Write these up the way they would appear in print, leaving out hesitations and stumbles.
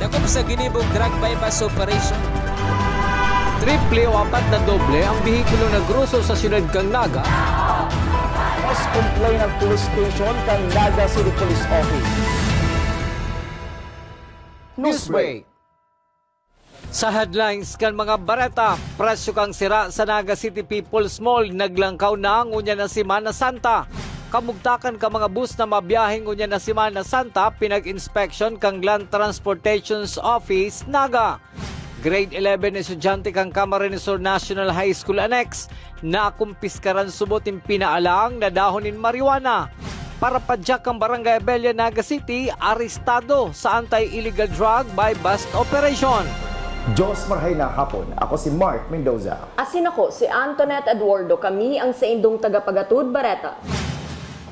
Nakup sa ginibong drug bypass operation. Triple o 4 na doble ang bihikulo na gruso sa siyudad kang Naga. Mas complain ng police station kang Naga City Police Office. Newsbreak. Sa headlines kan mga bareta, presyo kang sira sa Naga City People's Mall, naglangkaw na ang unya na Semana Santa. Kamugtakan ka mga bus na mabiyaheng unya na Semana Santa, pinag-inspection kang Land Transportation's Office, Naga. Grade 11 estudyante kang Camarines Sur National High School Annex na kumpiskaran subotin pinaalang na dahonin marijuana. Para padyak ang Barangay Abella, Naga City, arestado sa anti-illegal drug by bust operation. Diyos marhay na hapon. Ako si Mark Mendoza. Asin ako si Antoinette Eduardo. Kami ang sa indong tagapagatud Bareta.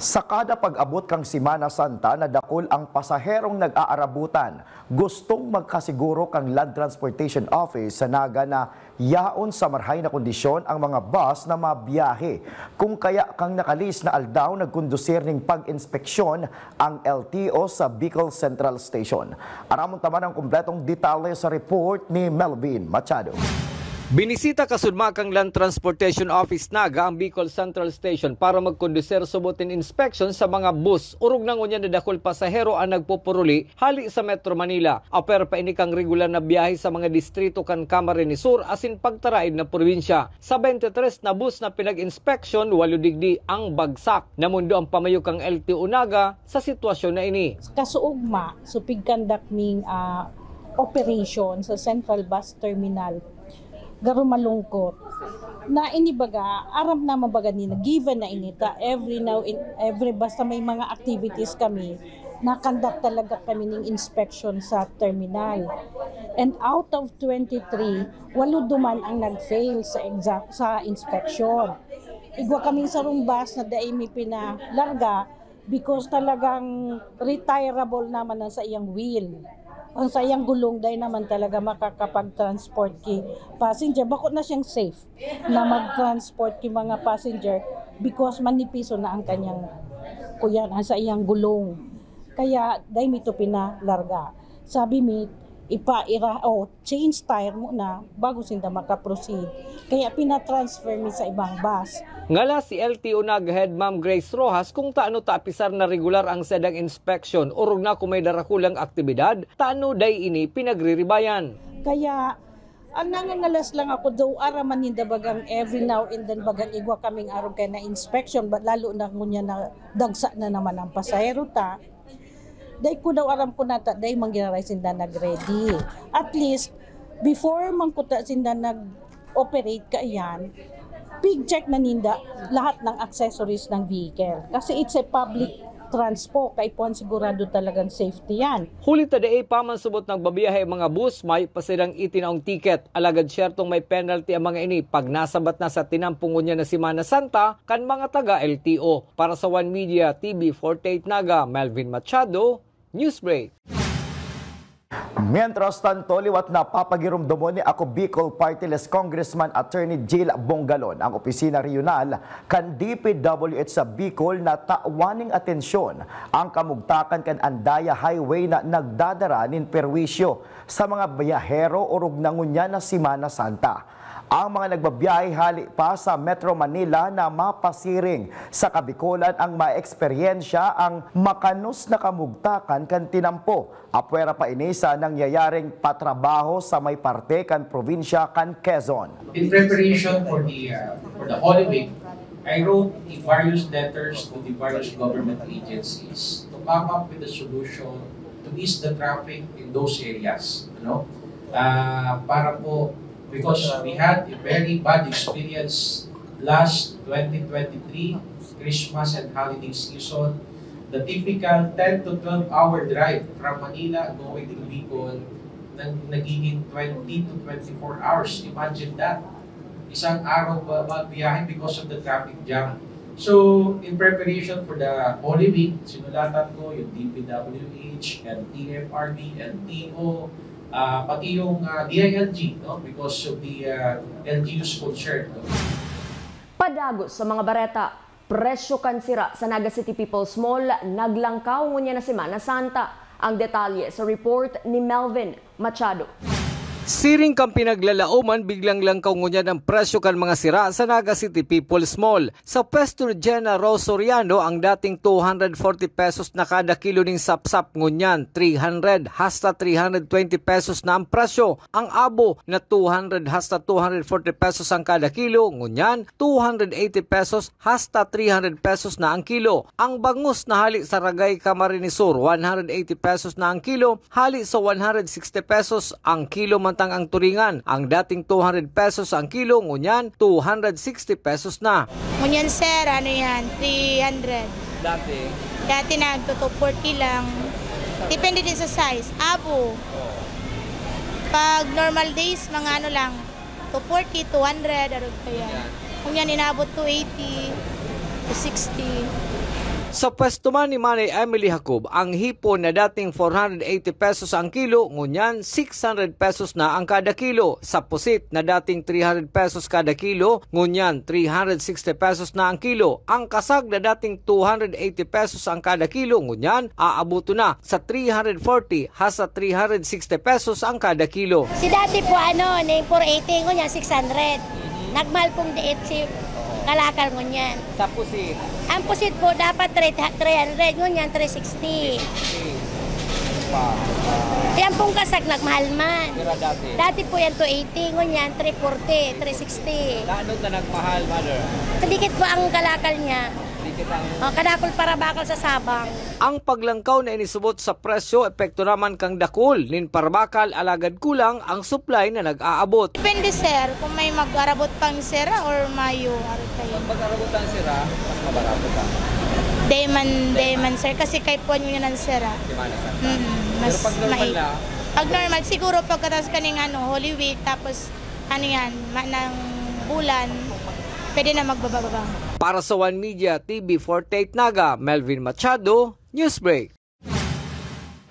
Sa kada pag-abot kang Semana Santa, nadakol ang pasaherong nag-aarabutan. Gustong magkasiguro kang Land Transportation Office sa Naga na yaon sa marhay na kondisyon ang mga bus na mabiyahe. Kung kaya kang nakalis na aldaw, nagkondusir ng pag-inspeksyon ang LTO sa Bicol Central Station. Aramon taman ang kumpletong detalye sa report ni Melvin Machado. Binisita kasudmakang Land Transportation Office Naga ang Bicol Central Station para magkondusir subotin inspection sa mga bus. Urog nang unya na dakol pasahero ang nagpupuruli hali sa Metro Manila. Aper pa ini kang regular na biyahe sa mga distrito kan Camarines Sur asin pagtaraid na probinsya. Sa 23 na bus na pinag-inspection, 8 digdi ang bagsak. Namundo ang pamayo kang LTO Naga sa sitwasyon na ini. Kasuugma, so pigkandak ning operation sa Central Bus Terminal. Garo malungkot na inibaga aram na mabaga ni given na inita every basta may mga activities kami nakandak talaga kami ng inspection sa terminal, and out of 23 walo duman ang nag-fail sa inspection. Igwa kami sa rumbas na daimi pinalarga because talagang retirable naman ang sa iyang wheel. Ang sayang gulong dahil naman talaga makakapag-transport ki passenger. Bakit na siyang safe na mag-transport ki mga passenger because manipiso na ang kanyang kuyan, ang sa iyang gulong. Kaya dahil mito pinalarga. Sabi mi, change tire mo na bago sinda makaproceed. Kaya pinatransfer mi sa ibang bus. Ngala si LTO Naga Head Ma'am Grace Rojas kung taano taapisar na regular ang sedang inspection urog na kung may darakulang aktibidad, taano day ini pinagriribayan. Kaya ang nangangalas lang ako daw araman ninda bagang every now and then bagang igwa kaming araw kay na inspection, but lalo na ngunya na dagsa na naman ang pasahero ta. Day ko daw aram ko nata day manggiraray sinda nag-ready. At least before mangkuta sinda nag-operate kaayan, big check na ninda lahat ng accessories ng vehicle. Kasi it's a public transpo, kay puan sigurado talagang safety yan. Huli taday paman subot ng babiyahe mga bus, may pasilang itinaong ticket. Alagad syertong may penalty ang mga ini pag nasabat na sa tinampungon niya na Semana Santa kan mga taga LTO. Para sa One Media TV 48 Naga, Melvin Machado, Newsbreak. Mientras tanto, liwat na papagirumdumo ni ako Bicol Party List Congressman Attorney Jill Bongalon ang opisina regional kan DPWH sa Bicol na tawaning atensyon ang kamugtakan kan Andaya Highway na nagdadara nin perwisyo sa mga biyahero urog nangunya na Semana Santa. Ang mga nagbabiyahe hali pa sa Metro Manila na mapasiring sa Kabikulan ang maeksperyensya ang makanus na kamugtakan kan tinampo. Apwera pa inisa nangyayaring patrabaho sa may parte kan probinsya kan Quezon. In preparation for the Holy Week, I wrote various letters to the various government agencies to come up with a solution to ease the traffic in those areas. Para po, because we had a very bad experience last 2023, Christmas and holiday season. The typical 10 to 12 hour drive from Manila going to Bicol, nagiging 20 to 24 hours. Imagine that. Isang araw ba biyahe because of the traffic jam. So, in preparation for the Holy Week, sinulatan ko yung DPWH and TFRD and TO, pati yung DILG, because of the LGU's concern. Padagos sa mga bareta, presyo kan sira sa Naga City People's Mall, naglangkaw ngunya na Semana Santa. Ang detalye sa report ni Melvin Machado. Siring kang pinaglalauman, biglang langkaw ngunyan ang presyo kan mga sira sa Naga City People's Mall. Sa pwesto ni Jenna Rose Soriano, ang dating 240 pesos na kada kilo ning sapsap ngunyan 300 hasta 320 pesos na ang presyo. Ang abo na 200 hasta 240 pesos ang kada kilo ngunyan 280 pesos hasta 300 pesos na ang kilo. Ang bangus na hali sa Ragay Camarines Sur 180 pesos na ang kilo, hali sa 160 pesos ang kilo mantang ang turingan. Ang dating 200 pesos ang kilo, ngunyan 260 pesos na. Ngunyan sir, ano yan, 300. Dati nagto-240 lang. Depende din sa size. Abo. Pag normal days, mga ano lang, 240, 200, ano pa yan. Ngunyan inabot 280, 260. Sa pwesto man ni Manay Emily Jacob, ang hipon na dating 480 pesos ang kilo, ngunyan 600 pesos na ang kada kilo. Sa pusit na dating 300 pesos kada kilo, ngunyan 360 pesos na ang kilo. Ang kasag na dating 280 pesos ang kada kilo, ngunyan aabuto na sa 340 hasta 360 pesos ang kada kilo. Si dati po ano, na 480, ngunyan 600. Nagmahal pong diet si kalakal ngunyan. Sa pusit? Ang pusit po dapat 300, ngunyan 360. Yan pong kasag nagmahal man. Dati po yan 280, ngunyan 340, 360. Gaano na nagmahal, mother? Kadikit po ang kalakal niya. Kadakol para bakal sa sabang. Ang paglangkaw na inisubot sa presyo, epekto naman kang dakol. Nin parabakal, alagad kulang ang supply na nag-aabot. Depende sir, kung may mag-arabot pang sira or mayo. Pag mag-arabot ang sira, mas mabarabot ka. Dayman sir, kasi kay po nyo yun ang sira. Pero pag normal na? Pag normal, siguro pagkatas kaning Holy Week, tapos ano yan, ng bulan, pwede na magbababa. Para sa One Media TV 48 Naga, Melvin Machado, Newsbreak.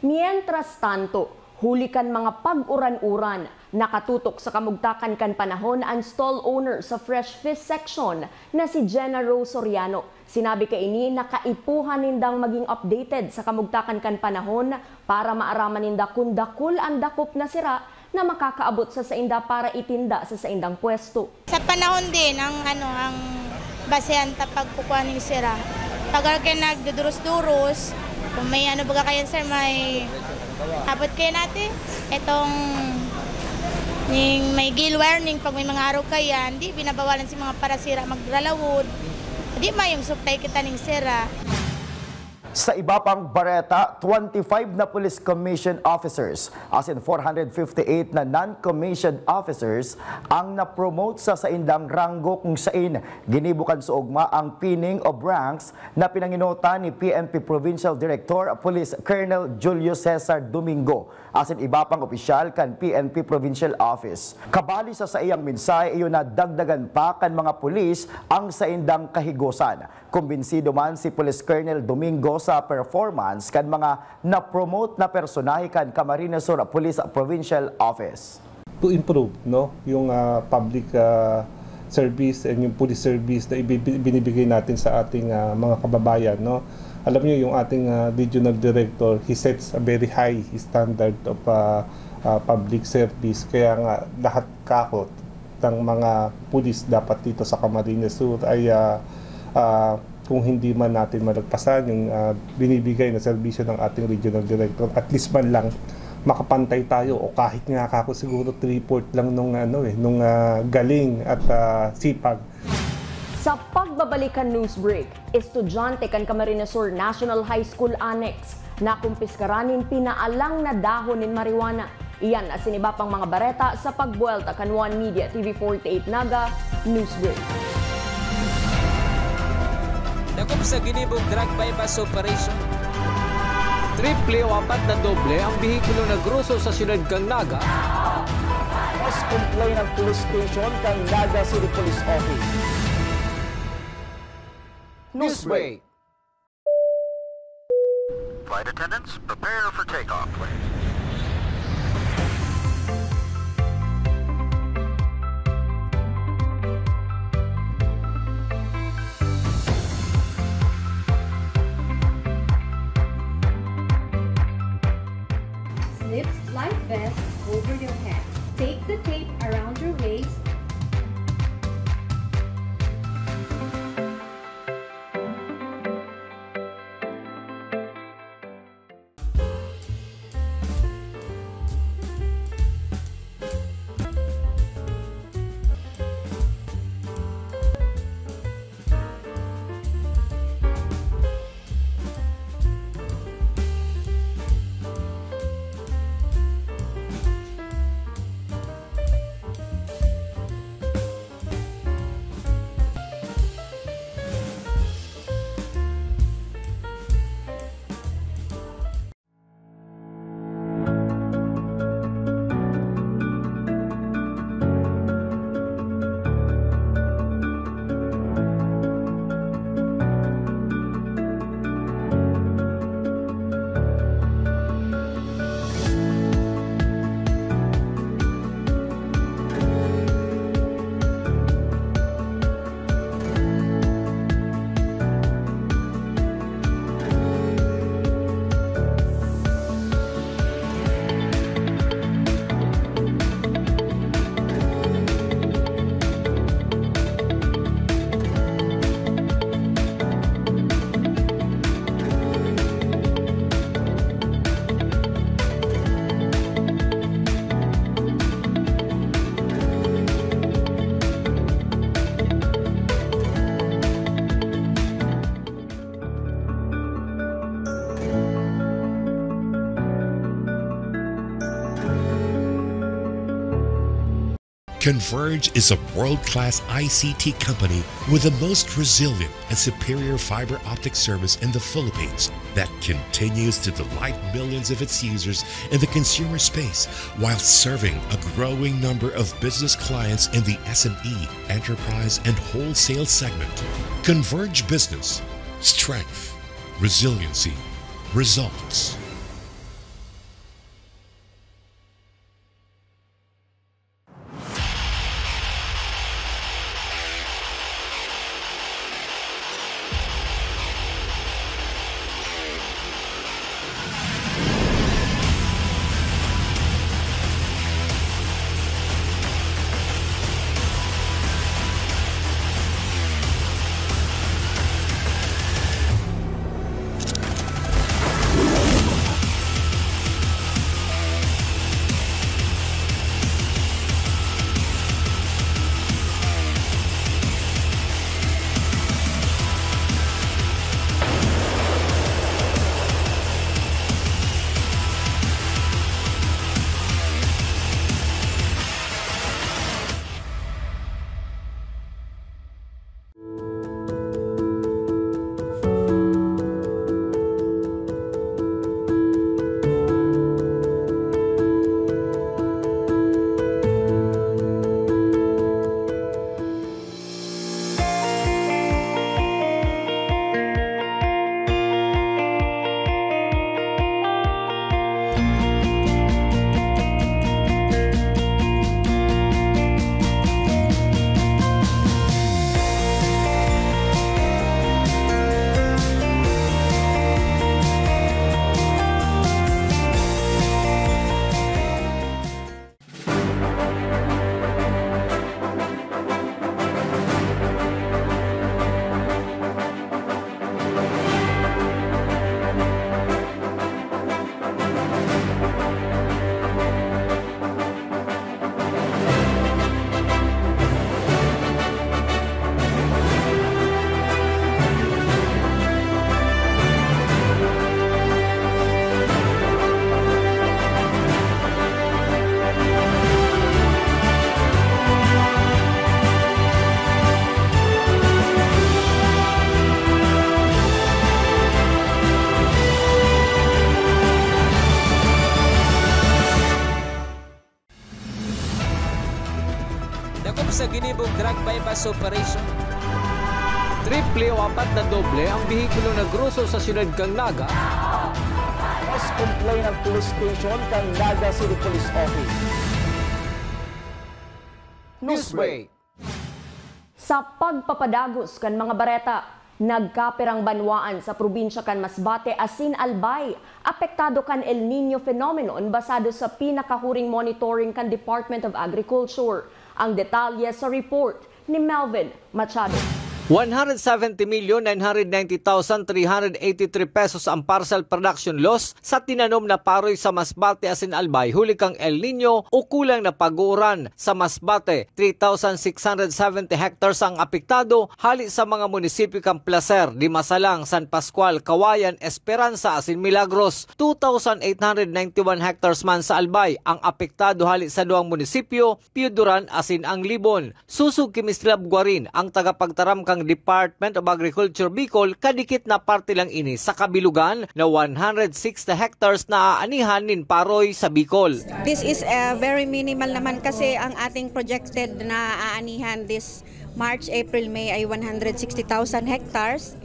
Mientras tanto, huli kan mga pag-uran-uran, nakatutok sa kamugtakan kan panahon ang stall owner sa Fresh Fish Section na si Jenna Rose Soriano. Sinabi kay ini na kaipuhan nindang maging updated sa kamugtakan kan panahon para maaraman ninda kung dakul ang dakop na sira na makakaabot sa sainda para itinda sa saindang pwesto. Sa panahon din ang basehan ta pagkukuha ng sira. Pag kayo nagduduros-duros, kung may baga kayo sir, may abot kayo natin. Itong may gill warning, pag may mga araw kaya, hindi binabawalan si mga parasira maglalawod. Hindi yung supply kita ng sira. Sa iba pang bareta, 25 na police commission officers, as in 458 na non-commissioned officers, ang na-promote sa saindang ranggo kung sain ginibukan sa ugma ang pinning of ranks na pinanginota ni PNP Provincial Director Police Colonel Julio Cesar Domingo, as in iba pang opisyal kan PNP Provincial Office. Kabali sa iyang mensahe, iyon na dagdagan pa kan mga pulis ang saindang kahigosan. Kumbinsido man si Police Colonel Domingo sa performance kan mga na-promote na personahe kan Camarines Sur Police Provincial Office. To improve yung public service and yung police service na binibigay natin sa ating mga kababayan. Alam niyo yung ating regional director, he sets a very high standard of public service. Kaya nga lahat kakot ng mga pulis dapat dito sa Camarines Sur ay kung hindi man natin malagpasan yung binibigay na serbisyo ng ating regional director, at least man lang makapantay tayo o kahit nga ako siguro 3/4 lang nung galing at sipag. Sa pagbabalikan news break, estudyante kan Camarines Sur National High School Annex na kumpiskaranin pinaalang na dahon ng marijuana. Iyan ang siniba pang mga bareta sa pagbuelta kan One Media TV 48 Naga News Break. Dakop sa ginibong drug bypass operation. Triple o 4 na doble ang bihikulo na gruso sa siyudad kang Naga. Mas complain ng police station kang Naga City Police Office. Newsbreak. Flight attendants, prepare for takeoff, please. Lips life vest over your head. Take the tape around your waist. Converge is a world-class ICT company with the most resilient and superior fiber optic service in the Philippines that continues to delight millions of its users in the consumer space while serving a growing number of business clients in the SME, enterprise, and wholesale segment. Converge Business. Strength. Resiliency. Results. sa ginibong drug bypass operation. Triple o apat na doble ang bihikulo na gruso sa siyudad kang Naga. Mas complain ng police station kang Naga City Police Office. Newsbreak. Sa pagpapadagos kan mga bareta, Nagkapirang banwaan sa probinsya kan Masbate asin Albay. Apektado kan El Nino phenomenon basado sa pinakahuring monitoring kan Department of Agriculture. Ang detalye sa report ni Melvin Machado. 170,990,383 pesos ang parcel production loss sa tinanom na paroy sa Masbate asin Albay huli kang El Nino o kulang na pag-uuran. Sa Masbate, 3,670 hectares ang apektado hali sa mga munisipyo kang Placer, Dimasalang, San Pascual, Kawayan, Esperanza asin Milagros. 2,891 hectares man sa Albay ang apektado hali sa duang munisipyo, Piuduran asin ang Libon. Susug Kimislab Guarin ang tagapagtaram kang Department of Agriculture Bicol, kadikit na parte lang ini sa kabilugan na 160 hectares na aanihan nin paroy sa Bicol. This is very minimal naman kasi ang ating projected na aanihan this March, April, May ay 160,000 hectares.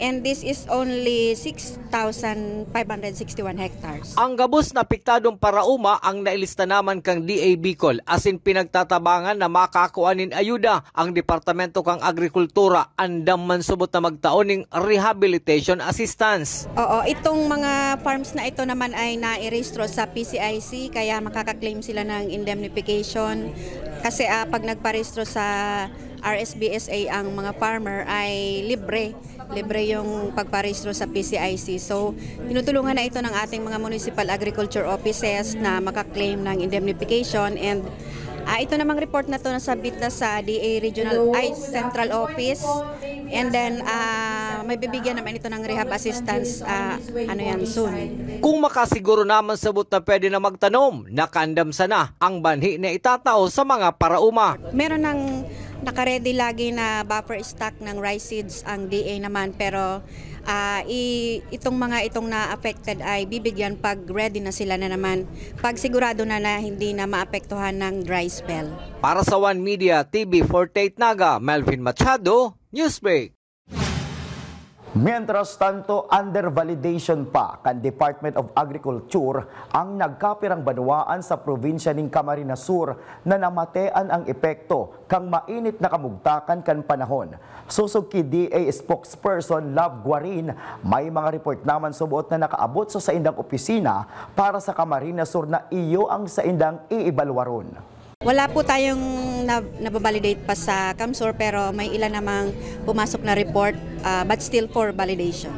And this is only 6,561 hectares. Ang gabos na apektadong parauma ang nailista naman kang DA Bicol asin pinagtatabangan na makakuanin ayuda ang Departamento kang Agrikultura andam man subot na magtaon ng rehabilitation assistance. Oo, itong mga farms na ito naman ay na-registro sa PCIC kaya makaka-claim sila ng indemnification kasi pag nagparehistro sa RSBSA ang mga farmer ay libre yung pagparehistro sa PCIC. So, tinutulungan na ito ng ating mga municipal agriculture offices na makaklaim ng indemnification and ito namang report na ito nasabit na sa DA Central Office and then may bibigyan naman ito ng rehab assistance soon. Kung makasiguro naman sabot na pwede na magtanom, nakaandam sana ang banhi na itatao sa mga parauma. Meron ng naka-ready lagi na buffer stock ng rice seeds ang DA naman pero itong na-affected ay bibigyan pag ready na sila na naman pag sigurado na hindi na maapektuhan ng dry spell. Para sa One Media TV 48 Naga, Melvin Machado, Newsbreak. Mientras tanto, under validation pa kan Department of Agriculture ang nagkapirang banwaan sa probinsya ng Camarines Sur na namatean ang epekto kang mainit na kamugtakan kan panahon. Susog ki DA spokesperson Love Guarin, may mga report naman subuot na nakaabot sa saindang opisina para sa Camarines Sur na iyo ang saindang iibalwaron. Wala po tayong nababalidate pa sa Camsur pero may ilan namang pumasok na report but still for validation.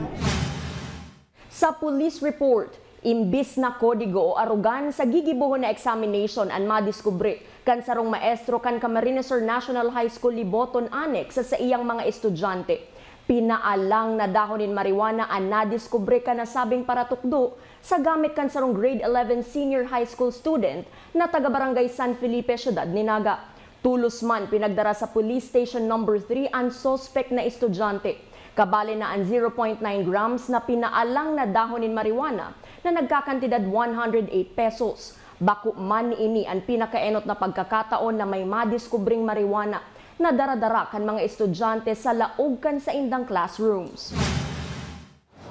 Sa police report, imbis na kodigo o arugan sa gigibuhon na examination ang madiskubre kan sarong maestro kan Camarines Sur National High School Liboton Annex sa iyang mga estudyante. Pinaalang na dahonin marijuana ang nadiskubre ka na sabing paratukdo sa gamit kan sarong grade 11 senior high school student na taga-barangay San Felipe, Syudad Ninaga. Tulos man pinagdara sa police station number 3 ang suspect na estudyante. Kabali na ang 0.9 grams na pinaalang na dahonin marijuana na nagkakantidad 108 pesos. Bako man ini ang pinakaenot na pagkakataon na may madiskubring marijuana na daradara kan mga estudyante sa laog kan sa indang classrooms.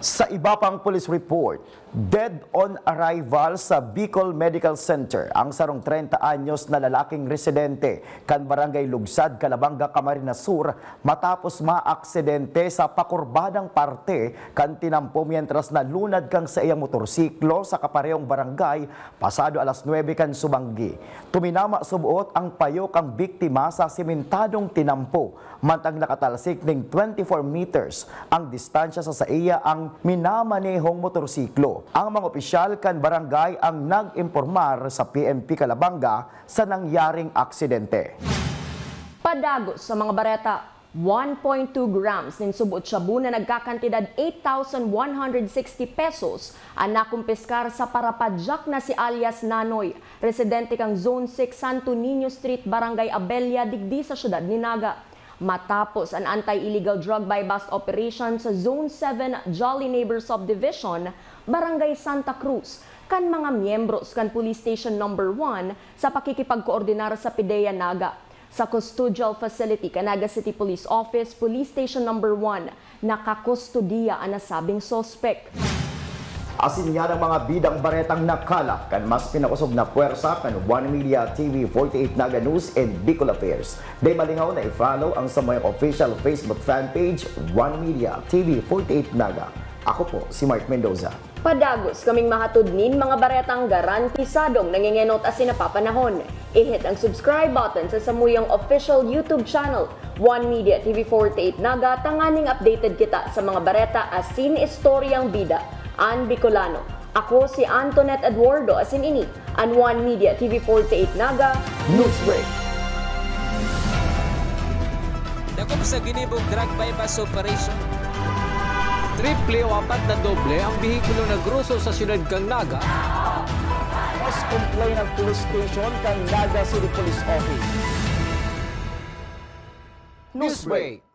Sa iba pang police report, dead on arrival sa Bicol Medical Center ang sarong 30 anyos na lalaking residente kan Barangay Lugsad, Calabanga, Camarines Sur matapos maaksidente sa pakurbadang parte kan tinampo mientras nalunad kang sa iyang motorsiklo sa kaparehong barangay pasado alas 9 kan Subanggi. Tuminama subuot ang payo kang biktima sa simentadong tinampo mantang nakatalsik ning 24 meters ang distansya sa iya ang minamanehong motorsiklo. Ang mga opisyal kan barangay ang nag-impormar sa PNP Calabanga sa nangyaring aksidente. Padagos sa mga bareta, 1.2 grams nin subot shabu na nagkakantidad 8,160 pesos ang nakumpiskar sa parapadyak na si alias Nanoy, residente kang Zone 6 Santo Niño Street, Barangay Abella, digdi sa Syudad Ninaga. Matapos ang anti-illegal drug buy-bust operation sa Zone 7 Jolly Neighbor Subdivision, Barangay Santa Cruz, kan mga miyembros kan Police Station number 1 sa pakikipagkoordinar sa PIDEA Naga. Sa custodial facility kan Naga City Police Office, Police Station number 1, nakakustudiya ang nasabing suspect. Asin nga ng mga bidang baretang nakala kan mas pinakusog na puwersa kan One Media TV 48 Naga News and Bicol Affairs. Day malingaw na i-follow ang sa mga official Facebook fan page One Media TV 48 Naga. Ako po si Mark Mendoza. Padagos kaming mahatod nin mga baretang garantisadong nangingenot as sinapapanahon. I-hit ang subscribe button sa samuyang official YouTube channel, One Media TV 48 Naga, tanganing updated kita sa mga bareta asin istoryang bida, an Bicolano. Ako si Antoinette Eduardo asin ini, an One Media TV 48 Naga, Newsbreak. Dakop sa ginibong drug bypass operation. Triple o apat na doble ang bihikulo na gruso sa siyudad kang Naga. Mas complain ng police station kang Naga City Police Office. Newsbreak.